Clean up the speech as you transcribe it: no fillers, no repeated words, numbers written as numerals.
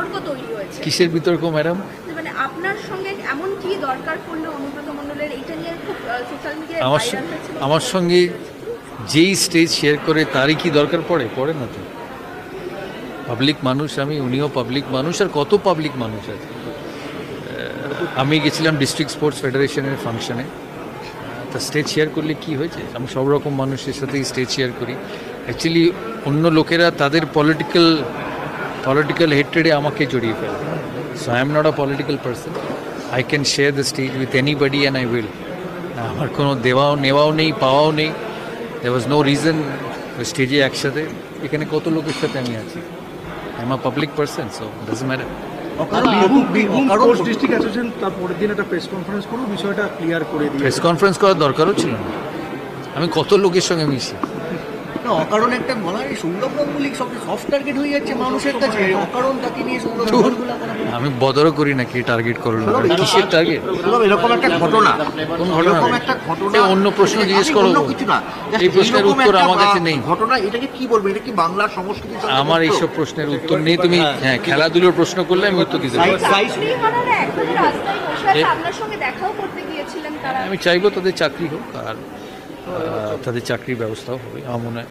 বিতর্ক তৈরি হয়েছে। কিসের বিতর্ক ম্যাডাম? মানে আপনার সঙ্গে এমন কি দরকার পড়লো অনুব্রত মণ্ডলের, এইটা নিয়ে খুব সোশ্যাল মিডিয়ায় ভাইরাল হয়েছে। আমার সঙ্গে যেই স্টেজ শেয়ার করে তারই কি দরকার পড়ে না তো। পাবলিক মানুষ আমি, উনিও পাবলিক মানুষ, আর কত পাবলিক মানুষ আছে। আমি গেছিলাম ডিস্ট্রিক্ট স্পোর্টস ফেডারেশনের ফাংশনে, তা স্টেজ শেয়ার করলে কি হয়েছে? আমি সব রকম মানুষের সাথেই স্টেজ শেয়ার করি। অ্যাকচুয়ালি অন্য লোকেরা তাদের পলিটিক্যাল হেট্রেডে আমাকে জড়িয়ে ফেলে। So I am not a political person. I can share the stays with anybody and I will. আমার কোনো দেওয়াও নেওয়াও নেই, পাওয়াও নেই। দেয়ার ওয়াজ নো রিজন স্টেজে একসাথে। এখানে কত লোকের সাথে আমি আছি। I am a public person, so doesn't matter. Press conference করার দরকারও ছিল না। আমি কত লোকের সঙ্গে মিশি। অকারণ একটা বলা হয় সৌরভ গাঙ্গুলি সফট টার্গেট হয়ে যাচ্ছে মানুষের কাছে, অকারণ তাকে নিয়ে আমি বদরও করি না কি টার্গেট করলো, কিসের টার্গেট? এরকম একটা ঘটনা, কোন ঘটনা? অন্য প্রশ্ন জিজ্ঞেস করো, কিছু না। এই প্রশ্নের উত্তর আমার কাছে নেই। ঘটনা এটাকে কি বলবো? এটা কি বাংলার সংস্কৃতি? আমার এইসব প্রশ্নের উত্তর নেই। তুমি হ্যাঁ খেলাধুলোর প্রশ্ন করলে আমি উত্তর দিতে পারি। আমি চাইবো তাদের চাকরি হোক, আর তাদের চাকরির ব্যবস্থাও হবে আমার মনে হয়।